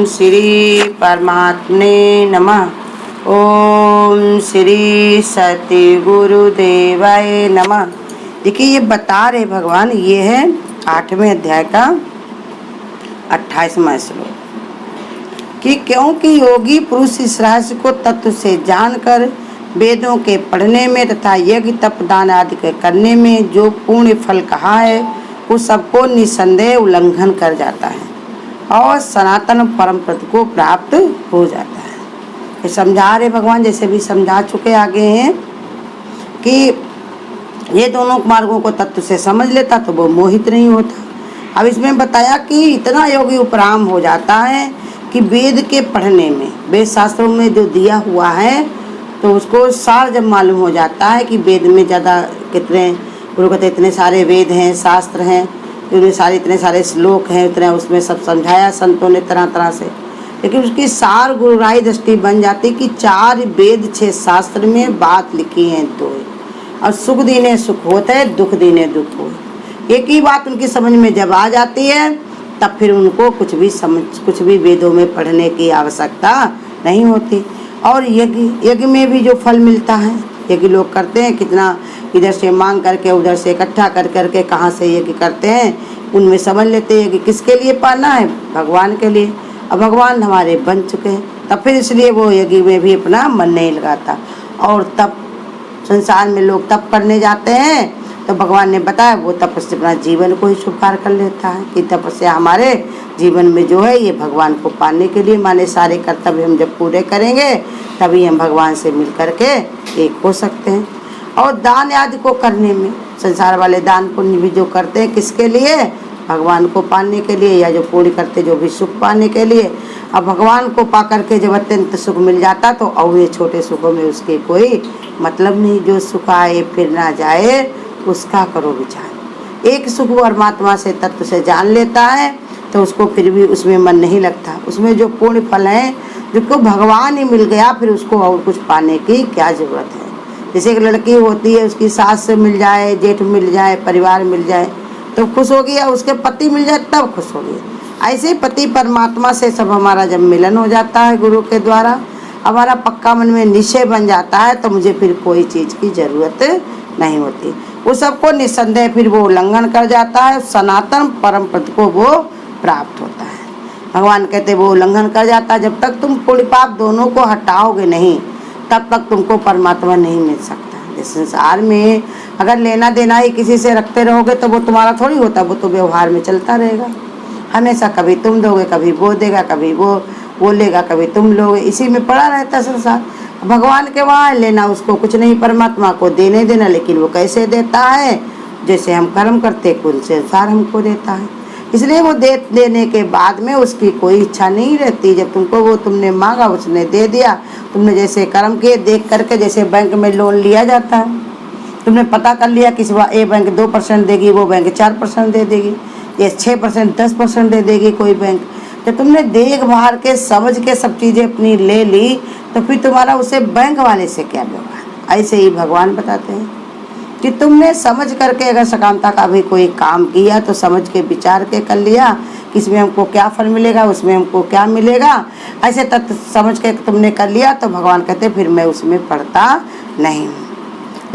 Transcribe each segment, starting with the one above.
श्री परमात्मने नमः। ओम श्री सतगुरुदेवाय नमः। देखिए ये बता रहे भगवान, ये है 8वें अध्याय का 28वां श्लोक कि क्योंकि योगी पुरुष इस रहस्य को तत्व से जानकर वेदों के पढ़ने में तथा यज्ञ तप दान आदि के करने में जो पूर्ण फल कहा है उस सबको निसंदेह उल्लंघन कर जाता है और सनातन परम पद को प्राप्त हो जाता है। ये समझा रहे भगवान, जैसे भी समझा चुके आगे हैं कि ये दोनों मार्गों को तत्व से समझ लेता तो वो मोहित नहीं होता। अब इसमें बताया कि इतना योगी उपराम हो जाता है कि वेद के पढ़ने में, वेद शास्त्रों में जो दिया हुआ है तो उसको सार जब मालूम हो जाता है कि वेद में ज़्यादा कितने गुरु कहते इतने सारे वेद हैं, शास्त्र हैं, इतने सारे श्लोक हैं, इतने उसमें सब समझाया संतों ने तरह तरह से, लेकिन उसकी सार गुरुराई दृष्टि बन जाती कि 4 वेद 6 शास्त्र में बात लिखी है दो, और सुख दीने सुख होता है, दुख दीने दुख हो। एक ही बात उनकी समझ में जब आ जाती है तब फिर उनको कुछ भी वेदों में पढ़ने की आवश्यकता नहीं होती। और यज्ञ में भी जो फल मिलता है, यज्ञ लोग करते हैं कितना, इधर से मांग करके उधर से इकट्ठा कर करके कहाँ से यज्ञ करते हैं, उनमें समझ लेते हैं कि किसके लिए पाना है, भगवान के लिए। अब भगवान हमारे बन चुके हैं, तब फिर इसलिए वो यज्ञ में भी अपना मन नहीं लगाता। और तब संसार में लोग तप करने जाते हैं तो भगवान ने बताया वो तपस्या अपना जीवन को ही स्वीकार कर लेता है कि तपस्या हमारे जीवन में जो है ये भगवान को पाने के लिए, माने सारे कर्तव्य हम जब पूरे करेंगे तभी हम भगवान से मिल करके एक हो सकते हैं। और दान आदि को करने में, संसार वाले दान पुण्य भी जो करते हैं किसके लिए, भगवान को पाने के लिए, या जो पूरी करते जो भी सुख पाने के लिए। अब भगवान को पा करके जब अत्यंत सुख मिल जाता तो और ये छोटे सुखों में उसके कोई मतलब नहीं। जो सुख आए फिर ना जाए उसका करो विचार। एक सुख परमात्मा से तत्व से जान लेता है तो उसको फिर भी उसमें मन नहीं लगता। उसमें जो पूर्ण फल है जिसको भगवान ही मिल गया फिर उसको और कुछ पाने की क्या जरूरत है। जैसे एक लड़की होती है, उसकी सास से मिल जाए, जेठ मिल जाए, परिवार मिल जाए तो खुश होगी, या उसके पति मिल जाए तब खुश होगी। ऐसे पति परमात्मा से सब हमारा जब मिलन हो जाता है गुरु के द्वारा, हमारा पक्का मन में निश्चय बन जाता है तो मुझे फिर कोई चीज़ की जरूरत नहीं होती। वो सबको निसंदेह फिर वो उल्लंघन कर जाता है, सनातन परम पद को वो प्राप्त होता है। भगवान कहते वो उल्लंघन कर जाता है। जब तक तुम पुण्य पाप दोनों को हटाओगे नहीं तब तक तुमको परमात्मा नहीं मिल सकता। इस संसार में अगर लेना देना ही किसी से रखते रहोगे तो वो तुम्हारा थोड़ी होता, वो तो व्यवहार में चलता रहेगा हमेशा। कभी तुम दोगे, कभी वो देगा, कभी वो लेगा, कभी तुम लोगे, इसी में पड़ा रहता है संसार। भगवान के वहाँ लेना उसको कुछ नहीं, परमात्मा को देने देना, लेकिन वो कैसे देता है, जैसे हम कर्म करते कुल से अनुसार हमको देता है। इसलिए वो देने के बाद में उसकी कोई इच्छा नहीं रहती। जब तुमको वो तुमने मांगा उसने दे दिया, तुमने जैसे कर्म किए देख करके, जैसे बैंक में लोन लिया जाता है, तुमने पता कर लिया कि ये बैंक 2% देगी, वो बैंक 4% दे देगी, ये 6% 10% दे देगी कोई बैंक। जब तुमने देख भार के समझ के सब चीज़ें अपनी ले ली तो फिर तुम्हारा उसे बैंक वाले से क्या व्यवहार। ऐसे ही भगवान बताते हैं कि तुमने समझ करके अगर सकामता का भी कोई काम किया तो समझ के विचार के कर लिया कि इसमें हमको क्या फल मिलेगा, उसमें हमको क्या मिलेगा, ऐसे तत्व समझ के तुमने कर लिया तो भगवान कहते फिर मैं उसमें पढ़ता नहीं हूँ।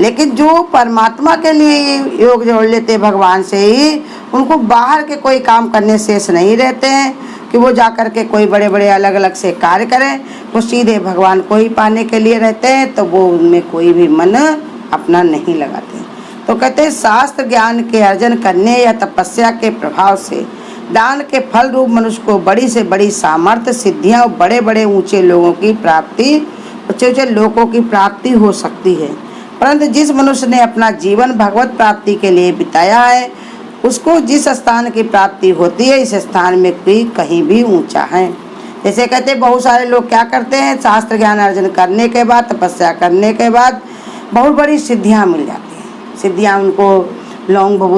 लेकिन जो परमात्मा के लिए योग जोड़ लेते भगवान से ही, उनको बाहर के कोई काम करने शेष नहीं रहते हैं कि वो जा कर के कोई बड़े बड़े अलग अलग से कार्य करें। वो सीधे भगवान को ही पाने के लिए रहते हैं तो वो उनमें कोई भी मन अपना नहीं लगाते। तो कहते हैं शास्त्र ज्ञान के अर्जन करने या तपस्या के प्रभाव से दान के फल रूप मनुष्य को बड़ी से बड़ी सामर्थ्य, सिद्धियां और बड़े बड़े ऊंचे लोगों की प्राप्ति, ऊंचे ऊंचे लोगों की प्राप्ति हो सकती है। परंतु जिस मनुष्य ने अपना जीवन भगवत प्राप्ति के लिए बिताया है उसको जिस स्थान की प्राप्ति होती है इस स्थान में भी कहीं भी ऊंचा है। जैसे कहते बहुत सारे लोग क्या करते हैं, शास्त्र ज्ञान अर्जन करने के बाद, तपस्या करने के बाद बहुत बड़ी सिद्धियां मिल जाती हैं। सिद्धियां उनको लौंग को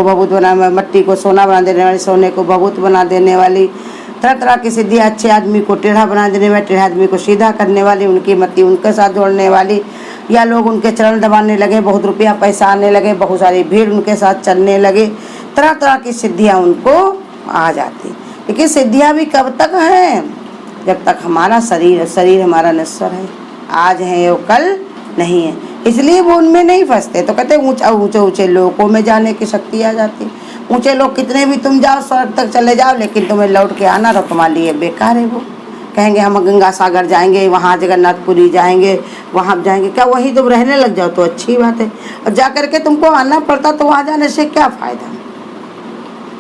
भभूत बना, मट्टी को सोना बना देने वाली, सोने को भभूत बना देने वाली, तरह तरह की सिद्धियां, अच्छे आदमी को टेढ़ा बना देने वाली, टेढ़े आदमी को सीधा करने वाली, उनकी मति उनके साथ जोड़ने वाली, या लोग उनके चरण दबाने लगे, बहुत रुपया पैसा आने लगे, बहुत सारी भीड़ उनके साथ चलने लगे, तरह तरह की सिद्धियां उनको आ जाती। इनकी सिद्धियां भी कब तक हैं? जब तक हमारा शरीर हमारा नश्वर है, आज है वो कल नहीं है। इसलिए वो उनमें नहीं फंसते। तो कहते ऊंचे ऊंचे लोकों में जाने की शक्ति आ जाती। ऊंचे लोग कितने भी तुम जाओ, स्वर्ग तक चले जाओ, लेकिन तुम्हें लौट के आना तो तुम्हारे लिए बेकार है। वो कहेंगे हम गंगा सागर जाएंगे, वहाँ जगन्नाथपुरी जाएंगे, वहाँ जाएंगे। क्या वहीं तुम रहने लग जाओ तो अच्छी बात है, और जा करके तुमको आना पड़ता तो वहाँ जाने से क्या फ़ायदा?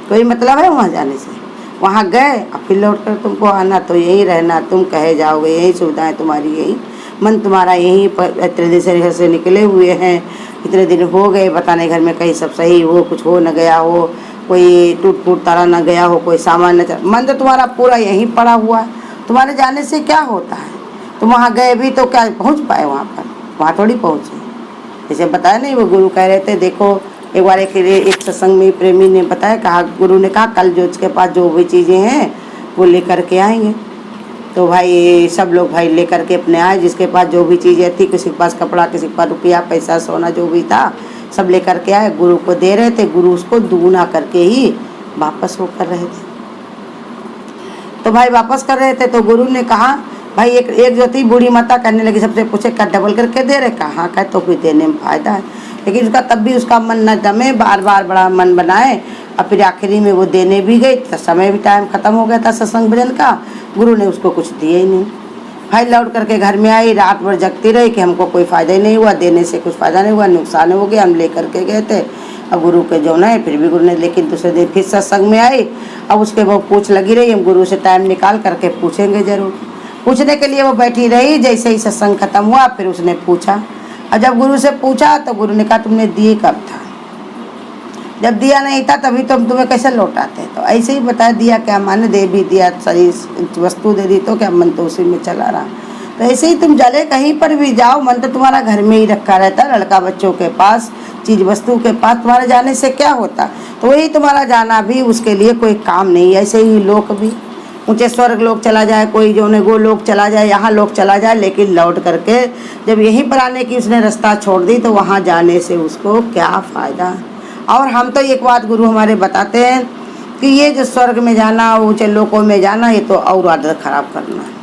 कोई मतलब है वहाँ जाने से? वहाँ गए और फिर लौट कर तुमको आना, तो यहीं रहना, तुम कहे जाओगे, यही सुविधाएं तुम्हारी, यही मन तुम्हारा यहीं। इतने दिन से घर से निकले हुए हैं, इतने दिन हो गए, बताने घर में कहीं सब सही हो, कुछ हो न गया हो, कोई टूट फूट तारा न गया हो, कोई सामान न, मन तो तुम्हारा पूरा यहीं पड़ा हुआ है। तुम्हारे जाने से क्या होता है? तुम वहाँ गए भी तो क्या पहुँच पाए वहाँ पर? वहाँ थोड़ी पहुँचे। जैसे बताया नहीं, वो गुरु कह रहे थे, देखो एक बार एक सत्संग में प्रेमी ने बताया, कहा गुरु ने कहा कल जो उसके पास जो भी चीज़ें हैं वो लेकर के आएंगे। तो भाई सब लोग भाई लेकर के अपने आए, जिसके पास जो भी चीज़ें थी, किसी के पास कपड़ा, किसी के पास रुपया पैसा सोना जो भी था सब लेकर के आए, गुरु को दे रहे थे। गुरु उसको दुगुना करके ही वापस वो कर रहे थे। तो भाई वापस कर रहे थे तो गुरु ने कहा, भाई एक जो थी बूढ़ी माता कहने लगी, सबसे पूछे क्या डबल करके दे रहे? कहाँ का? तो फिर देने में फ़ायदा है, लेकिन उसका तब भी उसका मन न जमे, बार बार बड़ा मन बनाए, और फिर आखिरी में वो देने भी गई तो समय भी टाइम ख़त्म हो गया था सत्संग भजन का, गुरु ने उसको कुछ दिया ही नहीं। भाई लौट करके घर में आई, रात भर जगती रही कि हमको कोई फ़ायदा ही नहीं हुआ, देने से कुछ फ़ायदा नहीं हुआ, नुकसान हो गया, हम ले करके गए थे। अब गुरु के जो ना है, फिर भी गुरु ने, लेकिन दूसरे दिन फिर सत्संग में आई। अब उसके वो पूछ लगी रही, हम गुरु से टाइम निकाल करके पूछेंगे ज़रूर। पूछने के लिए वो बैठी रही, जैसे ही सत्संग खत्म हुआ फिर उसने पूछा, और जब गुरु से पूछा तो गुरु ने कहा तुमने दिए कब था? जब दिया नहीं था तभी तो हम तुम्हें कैसे लौटाते? तो ऐसे ही बता दिया, क्या माने दे भी दिया, शरीर वस्तु दे दी तो क्या मन तो उसी में चला रहा। तो ऐसे ही तुम जले कहीं पर भी जाओ, मन तो तुम्हारा घर में ही रखा रहता, लड़का बच्चों के पास, चीज़ वस्तु के पास, तुम्हारे जाने से क्या होता? तो वही तुम्हारा जाना भी उसके लिए कोई काम नहीं। ऐसे ही लोक भी, ऊँचे स्वर्ग लोग चला जाए, कोई जो ने गो लोग चला जाए, यहाँ लोग चला जाए, लेकिन लौट करके जब यहीं पर आने की उसने रास्ता छोड़ दी तो वहाँ जाने से उसको क्या फ़ायदा? और हम तो एक बात गुरु हमारे बताते हैं कि ये जो स्वर्ग में जाना, ऊँचे लोकों में जाना, ये तो और आदत खराब करना है।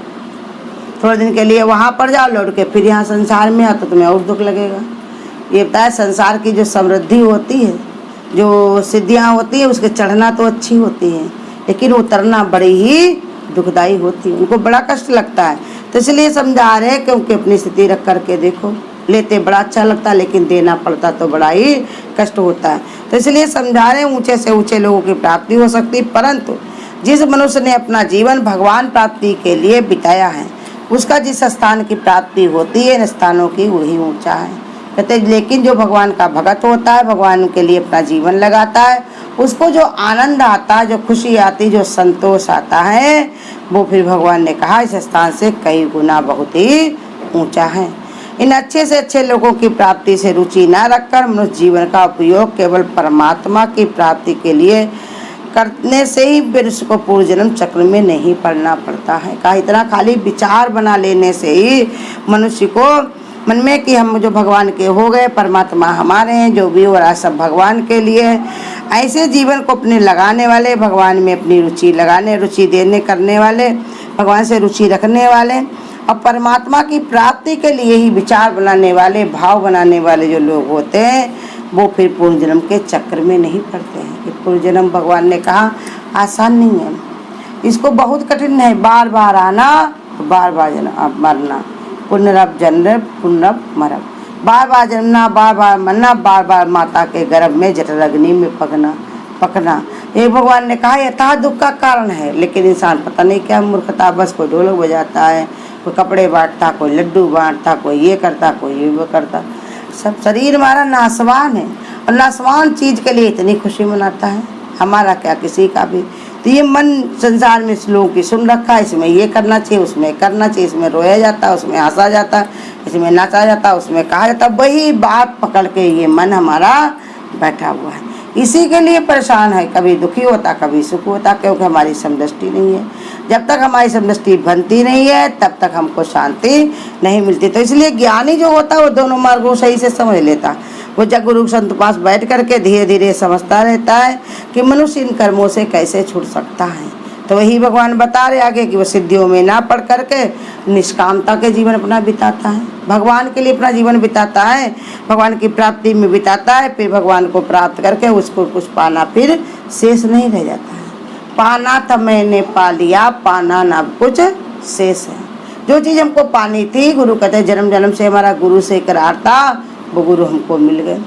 थोड़े दिन के लिए वहाँ पर जाओ, लौट के फिर यहाँ संसार में आओ तो तुम्हें और दुख लगेगा। ये बताया संसार की जो समृद्धि होती है, जो सिद्धियाँ होती है, उसके चढ़ना तो अच्छी होती है, लेकिन उतरना बड़ी ही दुखदाई होती है, उनको बड़ा कष्ट लगता है। तो इसलिए समझा रहे क्योंकि अपनी स्थिति रख करके देखो, लेते बड़ा अच्छा लगता है, लेकिन देना पड़ता तो बड़ा ही कष्ट होता है। तो इसलिए समझा रहे ऊंचे से ऊंचे लोगों की प्राप्ति हो सकती, परंतु जिस मनुष्य ने अपना जीवन भगवान प्राप्ति के लिए बिताया है, उसका जिस स्थान की प्राप्ति होती है इन स्थानों की वही ऊंचा है। कहते लेकिन जो भगवान का भगत होता है, भगवान के लिए अपना जीवन लगाता है, उसको जो आनंद आता है, जो खुशी आती, जो संतोष आता है, वो फिर भगवान ने कहा इस स्थान से कई गुना बहुत ही ऊंचा है। इन अच्छे से अच्छे लोगों की प्राप्ति से रुचि न रखकर मनुष्य जीवन का उपयोग केवल परमात्मा की प्राप्ति के लिए करने से ही मनुष्य को पूर्व जन्म चक्र में नहीं पड़ना पड़ता है। कहा इतना खाली विचार बना लेने से ही मनुष्य को मन में कि हम जो भगवान के हो गए, परमात्मा हमारे हैं, जो भी हो रहा सब भगवान के लिए है। ऐसे जीवन को अपने लगाने वाले, भगवान में अपनी रुचि लगाने, रुचि देने करने वाले, भगवान से रुचि रखने वाले और परमात्मा की प्राप्ति के लिए ही विचार बनाने वाले, भाव बनाने वाले जो लोग होते हैं, वो फिर पूर्व जन्म के चक्र में नहीं पड़ते हैं। कि पूर्व जन्म भगवान ने कहा आसान नहीं है, इसको बहुत कठिन है, बार बार आना, बार बार जन्म मरना, पुनरप जन्म पुनरप मरप, बार बार जन्मना, बार बार मरना, बार बार माता के गर्भ में जठराग्नि में पकना। ये भगवान ने कहा यथा दुख का कारण है, लेकिन इंसान पता नहीं क्या मूर्खता, बस कोई ढोलक बजाता है, कोई कपड़े बांटता, कोई लड्डू बांटता, कोई ये करता, कोई ये वो करता। सब शरीर हमारा नासवान है और नासवान चीज़ के लिए इतनी खुशी मनाता है, हमारा क्या किसी का भी। तो ये मन संसार में लोगों की सुन रखा है, इसमें ये करना चाहिए, उसमें करना चाहिए, इसमें रोया जाता है, उसमें हंसा जाता है, इसमें नाचा जाता है, उसमें कहा जाता है, वही बात पकड़ के ये मन हमारा बैठा हुआ है, इसी के लिए परेशान है। कभी दुखी होता, कभी सुख होता, क्योंकि हमारी समदृष्टि नहीं है। जब तक हमारी समदृष्टि बनती नहीं है तब तक हमको शांति नहीं मिलती। तो इसलिए ज्ञानी जो होता है वो दोनों मार्गों सही से समझ लेता, वो जब गुरु संत पास बैठ करके धीरे धीरे समझता रहता है कि मनुष्य इन कर्मों से कैसे छूट सकता है, तो वही भगवान बता रहे आगे कि वो सिद्धियों में ना पढ़ करके निष्कामता के जीवन अपना बिताता है, भगवान के लिए अपना जीवन बिताता है, भगवान की प्राप्ति में बिताता है। फिर भगवान को प्राप्त करके उसको कुछ पाना फिर शेष नहीं रह जाता है। पाना था मैंने पा लिया, पाना ना कुछ शेष है। जो चीज़ हमको पानी थी, गुरु कहते हैं जन्म जन्म से हमारा गुरु से करार था, वो गुरु हमको मिल गए।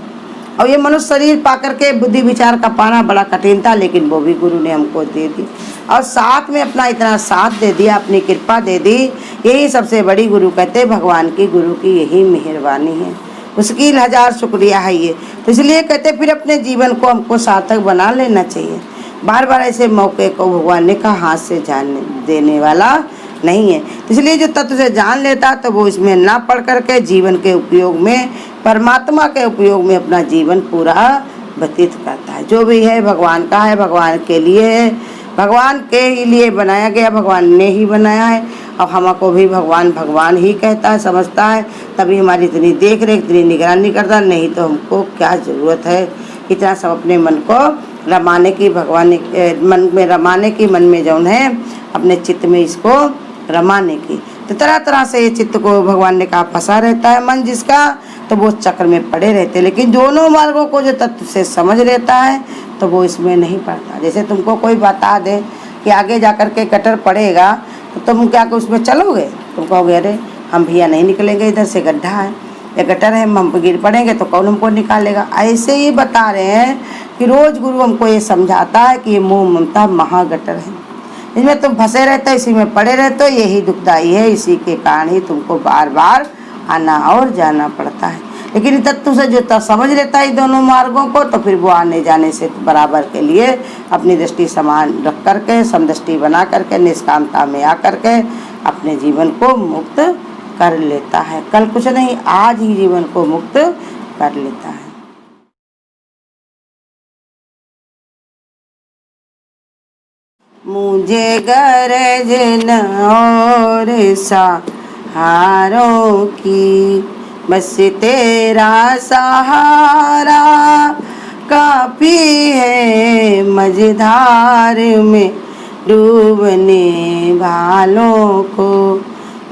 और ये मनुष्य शरीर पा करके बुद्धि विचार का पाना बड़ा कठिन था, लेकिन वो भी गुरु ने हमको दे दी और साथ में अपना इतना साथ दे दिया, अपनी कृपा दे दी। यही सबसे बड़ी गुरु कहते हैं, भगवान की गुरु की यही मेहरबानी है, उसकी हजार शुक्रिया है ये। तो इसलिए कहते फिर अपने जीवन को हमको सार्थक बना लेना चाहिए। बार बार ऐसे मौके को भगवान ने कहा हाथ से जाने देने वाला नहीं है। इसलिए जो तत्व से जान लेता तो वो इसमें ना पढ़ करके जीवन के उपयोग में, परमात्मा के उपयोग में अपना जीवन पूरा व्यतीत करता है। जो भी है भगवान का है, भगवान के लिए है, भगवान के ही लिए बनाया गया, भगवान ने ही बनाया है। और हमको भी भगवान भगवान ही कहता है, समझता है, तभी हमारी इतनी देख रेख, इतनी निगरानी करता। नहीं तो हमको क्या ज़रूरत है इतना सब अपने मन को रमाने की, भगवान मन में रमाने की, मन में जौन है अपने चित्त में इसको रमाने की। तो तरह तरह से ये चित्त को भगवान ने कहा फंसा रहता है मन जिसका, तो वो चक्र में पड़े रहते। लेकिन दोनों मार्गों को जो तत्व से समझ लेता है तो वो इसमें नहीं पड़ता। जैसे तुमको कोई बता दे कि आगे जाकर के कटर पड़ेगा तो तुम क्या उसमें चलोगे? तुम कहोगे अरे हम भैया नहीं निकलेंगे, इधर से गड्ढा है या गटर है, हम गिर पड़ेंगे तो कौन हमको निकालेगा। ऐसे ही बता रहे हैं कि रोज़ गुरु हमको ये समझाता है कि ये मोह ममता महागटर है, इसमें तुम फंसे रहते हो, इसी में पड़े रहते हो, यही दुखदाई है, इसी के कारण ही तुमको बार बार आना और जाना पड़ता है। लेकिन तत्व से जो समझ लेता है दोनों मार्गों को, तो फिर वो आने जाने से बराबर के लिए अपनी दृष्टि समान रख करके, समदृष्टि बना करके, निष्कामता में आ करके अपने जीवन को मुक्त कर लेता है। कल कुछ नहीं, आज ही जीवन को मुक्त कर लेता है। मुझे गरज न और सहारों की, बस तेरा सहारा काफी है। मझधार में डूबने वालों को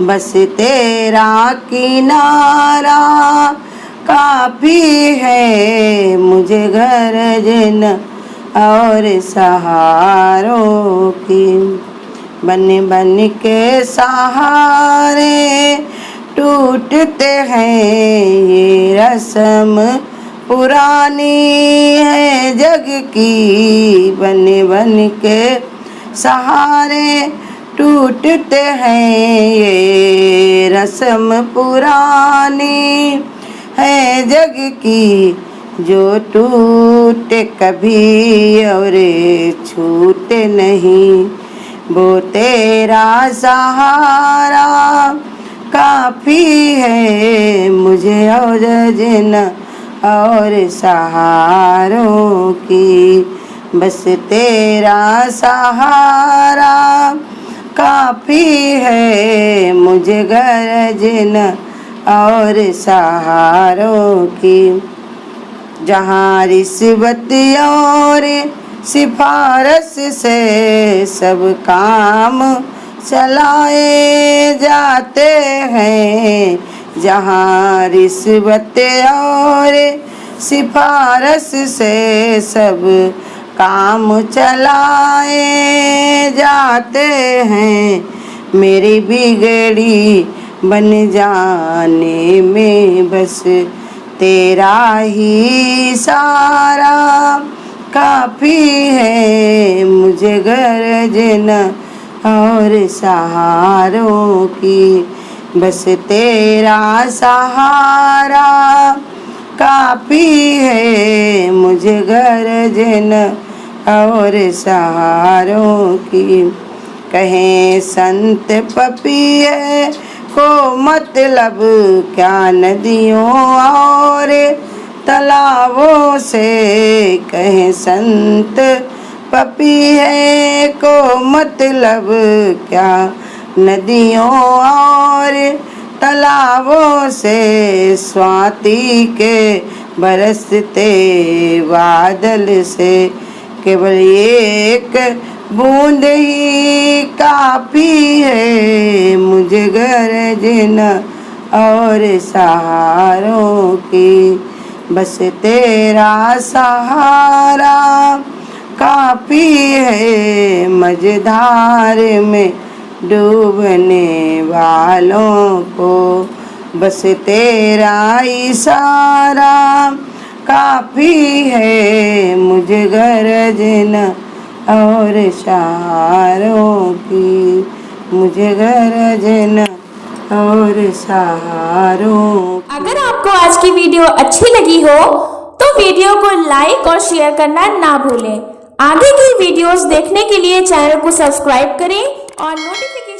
बस तेरा किनारा काफी है। मुझे गरज न और सहारों की, बन बन के सहारे टूटते हैं। ये रस्म पुरानी है जग की, बन बन के सहारे टूटते हैं। ये रस्म पुरानी है जग की, जो टूटे कभी और छूटे नहीं। वो तेरा सहारा काफी है। मुझे और जिन और सहारों की, बस तेरा सहारा काफी है। मुझे गरज न और सहारों की, जहाँ रिश्वत और सिफारिश से सब काम चलाए जाते हैं। जहाँ रिश्वत और सिफारिश से सब काम चलाए जाते हैं। मेरी बिगड़ी बन जाने में बस तेरा ही सारा काफी है। मुझे गरज न और सहारों की, बस तेरा सहारा काफी है। मुझे गरज न और सहारों की। कहें संत पपीहे को मतलब क्या नदियों और तालाबों से। कहें संत पपीहे को मतलब क्या नदियों और तालाबों से। स्वाति के बरसते बादल से केवल एक बूंद ही काफी है मुझे गर्जना और सहारों की, बस तेरा सहारा काफी है मझधार में डूबने वालों को, बस तेरा इशारा काफी है मुझे गर्जना और सहारों की, मुझे गर्जना और सहारों। अगर आपको आज की वीडियो अच्छी लगी हो तो वीडियो को लाइक और शेयर करना ना भूलें। आगे की वीडियोस देखने के लिए चैनल को सब्सक्राइब करें और नोटिफिकेशन